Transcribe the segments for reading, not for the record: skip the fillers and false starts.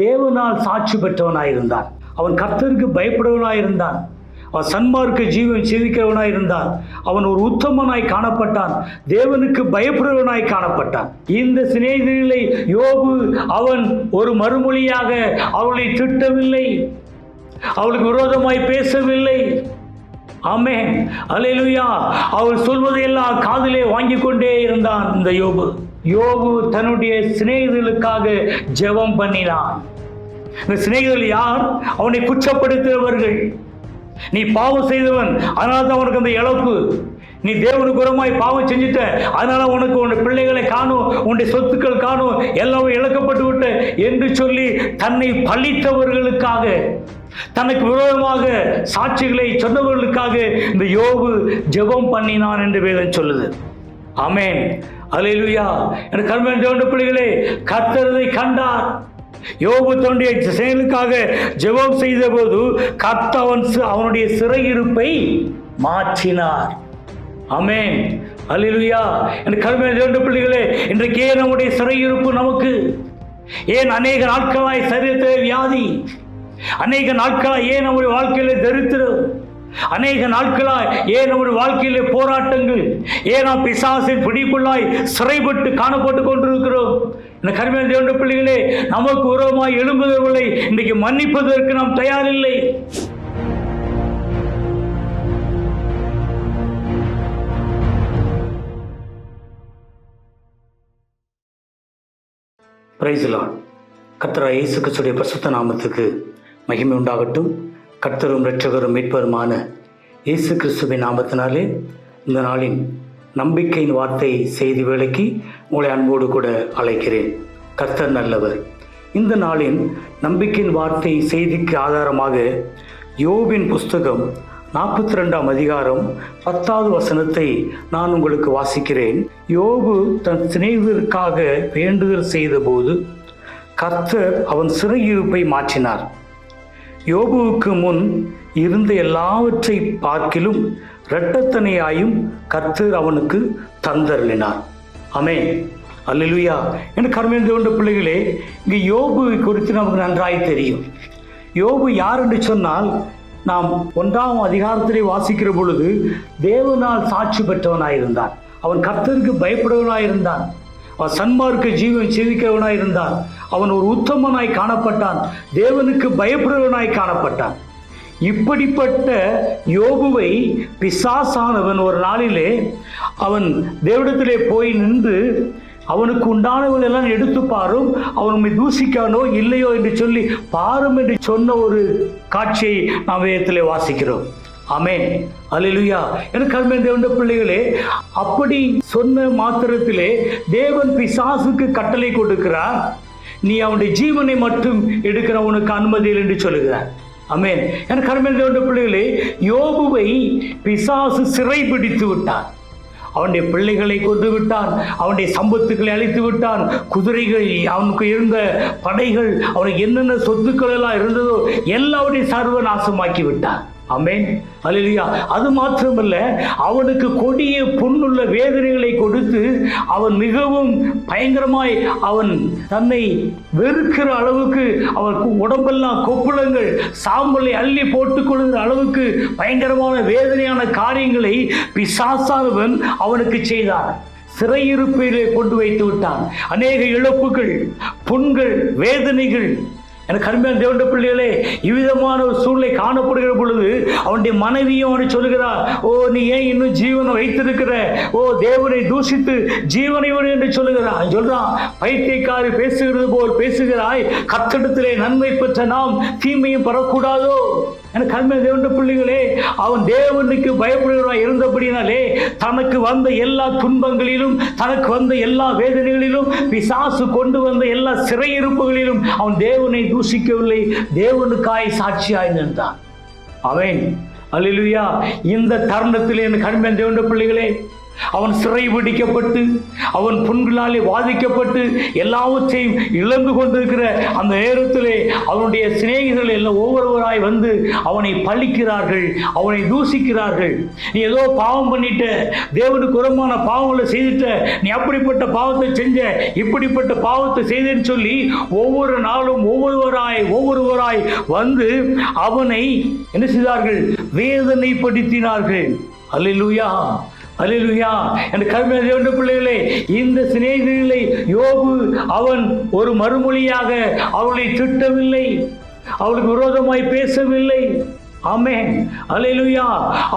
தேவனால் சாட்சி பெற்றவனாயிருந்தான். அவன் கர்த்தருக்கு பயப்படுவனாயிருந்தான். அவன் சன்மார்க்க ஜீவன் ஜீவிக்கிறவனாய் இருந்தான். அவன் ஒரு உத்தமனாய் காணப்பட்டான். தேவனுக்கு பயப்படுவனாய் காணப்பட்டான். இந்த சிநேகிதர்களை யோபு அவன் ஒரு மறுமொழியாக அவளை திட்டவில்லை, அவளுக்கு விரோதமாய் பேசவில்லை. ஆமென், அல்லேலூயா. அவள் சொல்வதையெல்லாம் காதிலே வாங்கி கொண்டே இருந்தான் இந்த யோபு. யோபு தன்னுடைய சிநேகிதர்களுக்காக ஜெபம் பண்ணினான். இந்த சிநேகிதர்கள் யார்? அவனை குற்றப்படுத்துகிறவர்கள். நீ பாவம் செய்தவன், அதனால தான் உனக்கு அந்த இழப்பு. நீ தேவனுக்கு புறமாய் பாவம் செஞ்சுட்ட, அதனால உனக்கு உன்னுடைய பிள்ளைகளை காணும், உன்னுடைய சொத்துக்கள் காணும், எல்லாமே இழக்கப்பட்டு விட்ட என்று சொல்லி தன்னை பழித்தவர்களுக்காக, தனக்கு விரோதமாக சாட்சிகளை சொன்னவர்களுக்காக இந்த யோபு ஜெபம் பண்ணினான் என்று வேதம் சொல்லுது. ஆமென், அல்லேலூயா. எனக்கு கர்மன் தேவனுடைய பிள்ளைகளே, கர்த்தர் இதை கண்டார். யோபு தன்னுடைய செயலுக்காக ஜெபம் செய்த போது கர்த்தர் அவனுடைய சிறையிருப்பை மாற்றினார். ஆமென், அல்லேலூயா. எனக்கு கர்மன் தேவனுடைய பிள்ளைகளே, இன்றைக்கே நம்முடைய சிறையிருப்பு நமக்கு ஏன் அநேக நாட்களாய் சரீரத்திலே வியாதி, அநேக நாட்களாய் ஏன் நம்முடைய வாழ்க்கையில தரித்திரம், அநேக நாட்களாய் ஏன் நம்முடைய வாழ்க்கையிலே போராட்டங்கள், ஏன் நாம் பிசாசின் பிடிக்குள்ளாய் சிறைப்பட்டு காணப்பட்டு கொண்டிருக்கிறோம்? இந்த கர்மன் தேவனுடைய பிள்ளைகளே, நமக்கு உரமாய் எழும்புதவர்களை இன்றைக்கு மன்னிப்பதற்கு நாம் தயாரில்லை. Praise the lord. கர்த்தராகிய இயேசு கிறிஸ்துவின் பரிசுத்த நாமத்துக்கு மகிமை உண்டாகட்டும். கர்த்தரும் இரட்சகரும் மீட்பருமான இயேசு கிறிஸ்துவின் நாமத்தினாலே இந்த நாளின் நம்பிக்கையின் வார்த்தை செய்தி வேளைக்கு உங்களை அன்போடு கூட அழைக்கிறேன். கர்த்தர் நல்லவர். இந்த நாளின் நம்பிக்கையின் வார்த்தை செய்திக்கு ஆதாரமாக யோபின் புஸ்தகம் 42ஆம் அதிகாரம் 10வது வசனத்தை நான் உங்களுக்கு வாசிக்கிறேன். யோபு தன் சிநேகிதருக்காக வேண்டுதல் செய்த போது கர்த்தர் அவன் சிறையிருப்பை மாற்றினார். யோபுவுக்கு முன் இருந்த எல்லாவற்றை பார்க்கிலும் இரட்டத்தனையாயும் கர்த்தர் அவனுக்கு தந்தருளினார். ஆமென், அல்லேலூயா. எனக்கு அருமையான தேவனுடைய பிள்ளைகளே, இங்கே யோபு குறித்து நமக்கு நன்றாய் தெரியும். யோபு யார் என்று சொன்னால், நாம் 1ஆம் அதிகாரத்திலே வாசிக்கிற பொழுது தேவனால் சாட்சி பெற்றவனாயிருந்தான். அவன் கர்த்தருக்கு பயப்படுவனாயிருந்தான். அவன் சன்மார்க்க ஜீவன் ஜீவிக்கிறவனாய் இருந்தான். அவன் ஒரு உத்தமனாய் காணப்பட்டான். தேவனுக்கு பயப்படுவனாய் காணப்பட்டான். இப்படிப்பட்ட யோபுவை பிசாசானவன் ஒரு நாளிலே அவன் தேவனிடத்திலே போய் நின்று அவனுக்கு உண்டானவர்கள் எல்லாம் எடுத்து பாரும், அவன் உண்மை தூசிக்கானோ இல்லையோ என்று சொல்லி பாரும் என்று சொன்ன ஒரு காட்சியை நாம் வேதத்திலே வாசிக்கிறோம். ஆமென், அல்லேலூயா. எனக்கு அருமையான தேவனுடைய பிள்ளைகளே, அப்படி சொன்ன மாத்திரத்திலே தேவன் பிசாசுக்கு கட்டளை கொடுக்கிறார். நீ அவனுடைய ஜீவனை மட்டும் எடுக்கிற உனக்கு அனுமதி இல்லை என்று சொல்லுகிறார். ஆமென். எனக்கு அருமையான தேவனுடைய பிள்ளைகளே, யோபுவை பிசாசு சிறை பிடித்து விட்டான். அவனுடைய பிள்ளைகளை கொண்டு விட்டான், அவனுடைய சம்பத்துக்களை அழித்து விட்டான், குதிரைகள், அவனுக்கு இருந்த படைகள், அவனுக்கு என்னென்ன சொத்துக்கள் எல்லாம் இருந்ததோ எல்லாவற்றையும் சர்வநாசமாக்கி விட்டான். ஆமென், அல்லேலூயா. அது மாத்திரமல்ல, அவனுக்கு கொடிய புண்ணுள்ள வேதனைகளை கொடுத்து அவன் மிகவும் பயங்கரமாய் அவன் தன்னை வெறுக்கிற அளவுக்கு, அவன் உடம்பெல்லாம் கொப்புளங்கள் சாம்பலை அள்ளி போட்டுக் கொள்கிற அளவுக்கு பயங்கரமான வேதனையான காரியங்களை பிசாசானவன் அவனுக்கு செய்தான். சிறையிருப்பிலே கொண்டு வைத்து விட்டான். அநேக இழப்புகள், புண்கள், வேதனைகள். எனக்கு அருமையான தேவனுடைய பிள்ளைகளே, இவ்விதமான ஒரு சூழ்நிலை காணப்படுகிற பொழுது அவனுடைய மனைவியும் அவனை சொல்லுகிறார், ஓ நீ ஏன் இன்னும் ஜீவனை வைத்திருக்கிற, ஓ தேவனை தூஷித்து ஜீவனை விடு என்று சொல்லுகிறான். சொல்றான், பைத்தியக்காரி பேசுகிறது போல் பேசுகிறாய், கர்த்தரிடத்திலே நன்மை பெற்ற நாம் தீமையும் பெறக்கூடாதோ? எனக்கு அருமையான தேவனுடைய பிள்ளைகளே, அவன் தேவனுக்கு பயப்படுகிறவனாய் இருந்தபடினாலே தனக்கு வந்த எல்லா துன்பங்களிலும், தனக்கு வந்த எல்லா வேதனைகளிலும், பிசாசு கொண்டு வந்த எல்லா சிறையிருப்புகளிலும் அவன் தேவனை தூஷிக்கவில்லை, தேவனுக்காய் சாட்சியாய் நின்றான். ஆமென், அல்லேலூயா. இந்த தருணத்திலே எனக்கு அருமையான தேவனுடைய பிள்ளைகளே, அவன் சிறை பிடிக்கப்பட்டு அவன் புண்களாலே வாதிக்கப்பட்டு எல்லாவற்றையும் இழந்து கொண்டிருக்கிற அந்த நேரத்திலே அவனுடைய சிநேகிதர்கள் எல்லாம் ஒவ்வொருவராய் வந்து அவனை பழிக்கிறார்கள், அவனை தூஷிக்கிறார்கள். நீ ஏதோ பாவம் பண்ணிட்ட, தேவனுக்கு உரமான பாவங்களை செய்துட்ட, நீ அப்படிப்பட்ட பாவத்தை செஞ்ச, இப்படிப்பட்ட பாவத்தை செய்தேன்னு சொல்லி ஒவ்வொரு நாளும் ஒவ்வொருவராய் விரோதமாய் வந்து அவனை என்ன செய்தார்கள்? வேதனைப்படுத்தினார்கள். அல்லேலூயா, அல்லேலூயா. என் கர்ம தேவனுடைய பிள்ளைகளே, இந்த சிநேகிதர்களை யோபு அவன் ஒரு மறுமொழியாக அவளை திட்டவில்லை, அவளுக்கு விரோதமாய் பேசவில்லை. ஆமென், அல்லேலூயா.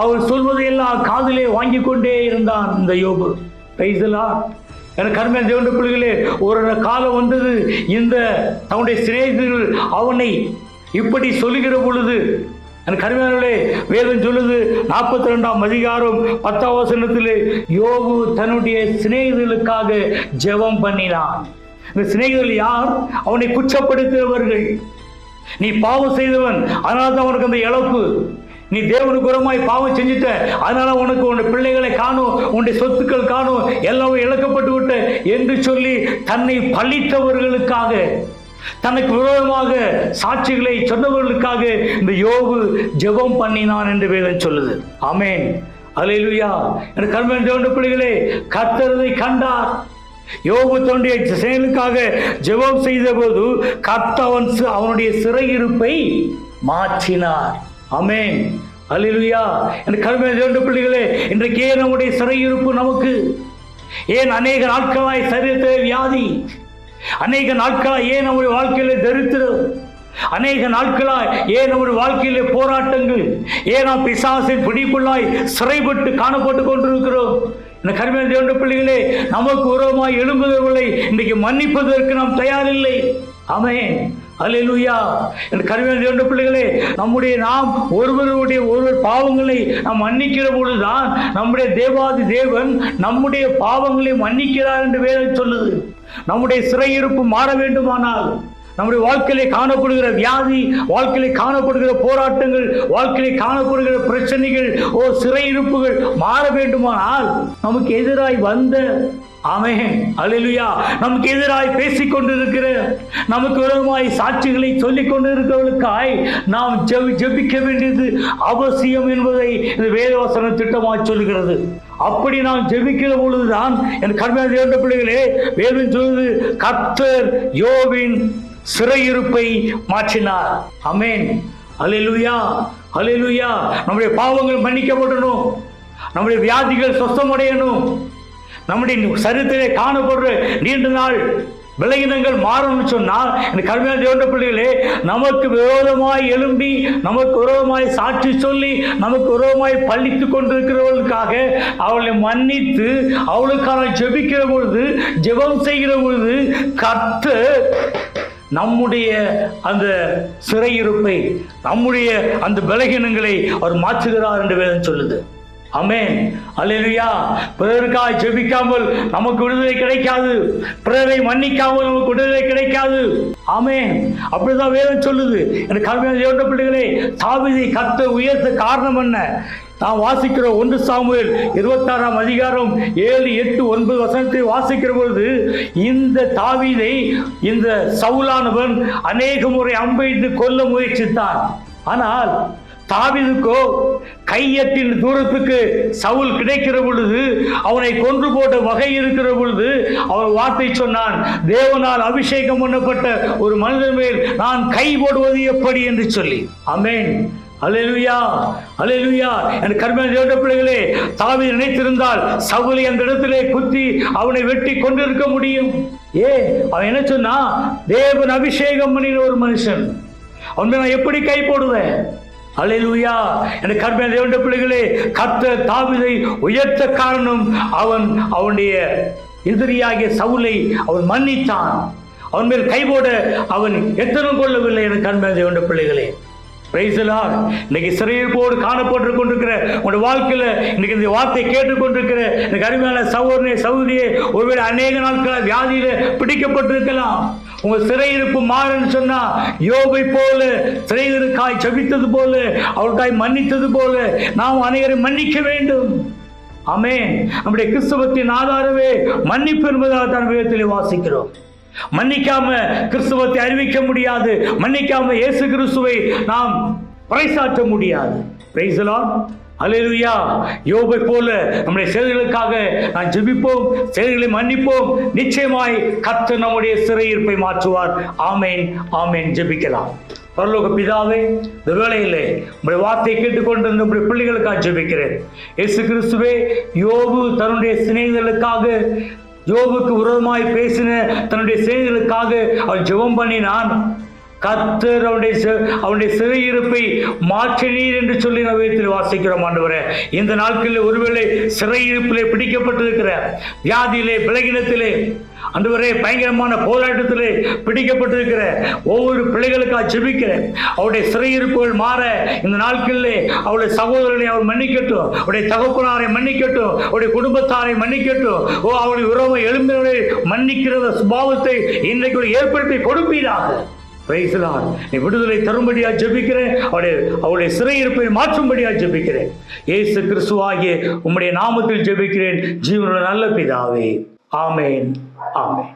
அவள் சொல்வதையெல்லாம் காதிலே வாங்கி கொண்டே இருந்தான் இந்த யோபு. Price the Lord. என் கர்ம தேவனுடைய பிள்ளைகளே, ஒரு காலம் வந்தது, இந்த தன்னுடைய சிநேகிதர்கள் அவனை இப்படி சொல்லுகிற பொழுது, என் கருமையானவர்களே, வேதம் சொல்லுது 42ஆம் அதிகாரம் 10ஆம் வசனத்திலே, யோபு தன்னுடைய சிநேகிதர்களுக்காக ஜெபம் பண்ணினான். இந்த சிநேகிதர்கள் யார்? அவனை குற்றப்படுத்துகிறவர்கள். நீ பாவம் செய்தவன், அதனால தான் உனக்கு அந்த இழப்பு. நீ தேவனுக்கு உரமாய் பாவம் செஞ்சுட்ட, அதனால உனக்கு உன்னுடைய பிள்ளைகளை காணும், உன்னுடைய சொத்துக்கள் காணும், எல்லாமே இழக்கப்பட்டு விட்ட என்று சொல்லி தன்னை பழித்தவர்களுக்காக, தனக்கு விரோதமாக சாட்சிகளை சொன்னவர்களுக்காக இந்த யோபு ஜெபம் பண்ணினான் என்று வேதம் சொல்லுது. ஆமென், அல்லேலூயா. என் கர்ம தேவனுடைய பிள்ளைகளே, கர்த்தரை கண்டார். யோபு தன்னுடைய செயலுக்காக ஜெபம் செய்த போது கர்த்தர் அவனுடைய சிறையிருப்பை மாற்றினார். ஆமென், அல்லேலூயா. என் கர்ம தேவனுடைய பிள்ளைகளே, இன்றைக்கு ஏன் நம்முடைய சிறையிருப்பு நமக்கு? ஏன் அநேக நாட்களாய் சரீரத்திலே வியாதி, அநேக நாட்களாய் ஏன் நம்முடைய வாழ்க்கையில தரித்திரம், அநேக நாட்களாய் ஏன் நம்முடைய வாழ்க்கையிலே போராட்டங்கள், ஏன் நாம் பிசாசின் பிடிக்குள்ளாய் சிறைப்பட்டு காணப்பட்டு கொண்டிருக்கிறோம்? இந்த கர்ம தேவனுடைய பிள்ளைகளே, நமக்கு விரோதமாய் எழும்புகிறவர்களை இன்றைக்கு மன்னிப்பதற்கு நாம் தயாரில்லை. ஆமென், அல்லேலூயா. என் கர்ம தேவனுடைய பிள்ளைகளே, நாம் ஒருவர் பாவங்களை நாம் மன்னிக்கிற பொழுதுதான் நம்முடைய தேவாதி தேவன் நம்முடைய பாவங்களை மன்னிக்கிறார் என்று வேதம் சொல்லுது. நம்முடைய சிறையிருப்பு மாற வேண்டுமானால், நம்முடைய வாழ்க்கையிலே காணப்படுகிற வியாதி, வாழ்க்கையிலே காணப்படுகிற போராட்டங்கள், வாழ்க்கையிலே காணப்படுகிற பிரச்சனைகள், சிறையிருப்புகள் மாற வேண்டுமானால், நமக்கு எதிராய் வந்த, ஆமென், அல்லேலூயா, நமக்கு எதிராய் பேசிக் கொண்டிருக்கிற, நமக்கு விரோதமாய் சாட்சிகளை சொல்லிக் கொண்டிருக்கிறவர்களுக்காய் நாம் ஜெபிக்க வேண்டியது அவசியம் என்பதை இந்த வேதவசனம் திட்டமாக சொல்லுகிறது. அப்படி நாம் ஜெபிக்கிற பொழுதுதான் என் கர்ம தேவனுடைய பிள்ளைகளே, வேதம் சொல்லுது, கர்த்தர் யோபின் சிறையிருப்பை மாற்றினார். ஆமென், அல்லேலூயா, அல்லேலூயா. நம்முடைய பாவங்கள் மன்னிக்கப்படணும், நம்முடைய வியாதிகள் சுத்தமடையணும், நம்முடைய சரீரத்திலே காணப்படுற நீண்ட நாள் விலகினங்கள் மாறணும்னு சொன்னால், இந்த கர்ம தேவனுடைய பிள்ளைகளே, நமக்கு விரோதமாய் எழும்பி, நமக்கு விரோதமாய் சாட்சி சொல்லி, நமக்கு விரோதமாய் பழித்து கொண்டிருக்கிறவர்களுக்காக அவளை மன்னித்து அவளுக்காக ஜெபிக்கிற பொழுது, ஜெபம் செய்கிற பொழுது, கர்த்தர் நம்முடைய அந்த சிறையிருப்பை, நம்முடைய அந்த பலகீனங்களை அவர் மாற்றுகிறார் என்று வேதம் சொல்லுது. ஆமென், அல்லேலூயா. பிறருக்காக ஜெபிக்காமல் நமக்கு விடுதலை கிடைக்காது, பிறரை மன்னிக்காமல் நமக்கு விடுதலை கிடைக்காது. ஆமென், அப்படிதான் வேதம் சொல்லுது. எனக்கு கர்ம தேவனுடைய பிள்ளைகளே, தாவீதை கர்த்தர் உயர்த்த காரணம் என்ன? நாம் வாசிக்கிற 1 சாமுவேல் 26ஆம் அதிகாரம் 7, 8, 9 வசனத்தை வாசிக்கிற பொழுது, இந்த தாவீதை இந்த சவுலானவன் அநேக முறை அம்பெய்து கொல்ல முயற்சித்தான். ஆனால் தாவீதுக்கோ கையெட்டின் தூரத்துக்கு சவுல் கிடைக்கிற பொழுது, அவனை கொன்று போட்ட வகை இருக்கிற பொழுது, அவன் வார்த்தை சொன்னான், தேவனால் அபிஷேகம் பண்ணப்பட்ட ஒரு மனிதன் மேல் நான் கை போடுவது எப்படி என்று சொல்லி. ஆமென், அல்லேலூயா, அல்லேலூயா. என் கர்ம தேவனுடைய பிள்ளைகளே, தாவீது நினைத்திருந்தால் சவுலை அந்த இடத்திலே குத்தி அவனை வெட்டி கொண்டிருக்க முடியும். அவன் என்ன சொன்னா, தேவன் அபிஷேகம் பண்ணின ஒரு மனுஷன், அவன் நான் எப்படி கை போடுவேன்? அல்லேலூயா. என் கர்ம தேவனுடைய பிள்ளைகளே, கர்த்தர் தாவீதை உயர்த்த காரணம், அவனுடைய எதிரியாகிய சவுலை அவன் மன்னித்தான். அவன் மேல் கைபோட அவன் எத்தனம் கொள்ளவில்லை. என் கர்ம தேவனுடைய பிள்ளைகளே, பிரைஸ் தி லார்ட். இன்னைக்கு சிறையிருப்போடு காணப்பட்டு கொண்டிருக்கிற உங்களுடைய வாழ்க்கையில இன்னைக்கு இந்த வார்த்தை கேட்டுக்கொண்டிருக்கிற எனக்கு அருமையான சகோதரனே, சகோதரியே, ஒருவேளை அநேக நாட்களாக வியாதியில பிடிக்கப்பட்டிருக்கலாம். உங்க சிறையிருப்பு மாறுன்னு சொன்னா, யோபை போல சிறையிருக்காய் ஜெபித்தது போல, அவளுக்காய் மன்னித்தது போல நாம் அனைவரை மன்னிக்க வேண்டும். ஆமென். நம்முடைய கிறிஸ்தவத்தின் ஆதாரமே மன்னிப்பு என்பதாக தான் வேதத்திலே வாசிக்கிறோம். மன்னிக்காம கிறிஸ்துவத்தை அறிவிக்க முடியாது, மன்னிக்காம இயேசு கிறிஸ்துவை நாம் பறைசாற்ற முடியாது. பிரைஸ் தி லார்ட், அல்லேலூயா. யோபை போல நம்முடைய செயல்களுக்காக நாம் ஜெபிப்போம், செயல்களை மன்னிப்போம். நிச்சயமாய் கர்த்தர் நம்முடைய சிறையிருப்பை மாற்றுவார். ஆமென், ஆமென். ஜெபிக்கலாம். பரலோக பிதாவே, இந்த வேளையிலே உங்களுடைய வார்த்தையை கேட்டுக்கொண்டிருந்த உங்களுடைய பிள்ளைகளுக்காக ஜெபிக்கிறேன். இயேசு கிறிஸ்துவே, யோபு தன்னுடைய சிநேகிதர்களுக்காக, யோபுக்கு விரோதமாய் பேசின தன்னுடைய சிநேகிதர்களுக்காக அவள் ஜெபம் பண்ணினான். கர்த்தர் அவனுடைய சிறையிருப்பை மாற்றினீர் என்று சொல்லி நவேத்தில் வாசிக்கிறோம். ஆண்டவரே, இந்த நாட்களில் ஒருவேளை சிறையிருப்பிலே பிடிக்கப்பட்டிருக்கிற வியாதியிலே, பலகீனத்திலே, ஆண்டவரே, பயங்கரமான போராட்டத்திலே பிடிக்கப்பட்டிருக்கிற ஒவ்வொரு பிள்ளைகளுக்காக ஜெபிக்கிறேன். அவருடைய சிறையிருப்புகள் மாற இந்த நாட்களிலே அவருடைய சகோதரனை அவர் மன்னிக்கட்டும், அவருடைய தகப்பனாரை மன்னிக்கட்டும், அவருடைய குடும்பத்தாரை மன்னிக்கட்டும். அவருடைய உறவை எழும்பினரை மன்னிக்கிற சுபாவத்தை இன்றைக்கு ஏற்படுத்தி கொடுப்பீராக. நீ விடுதலை தரும்படியா ஜெபிக்கிறேன். அவருடைய சிறையிருப்பை மாற்றும்படியா ஜெபிக்கிறேன். இயேசு கிறிஸ்துவாகிய உம்முடைய நாமத்தில் ஜெபிக்கிறேன், ஜீவனுள்ள நல்ல பிதாவே. ஆமேன், ஆமேன்.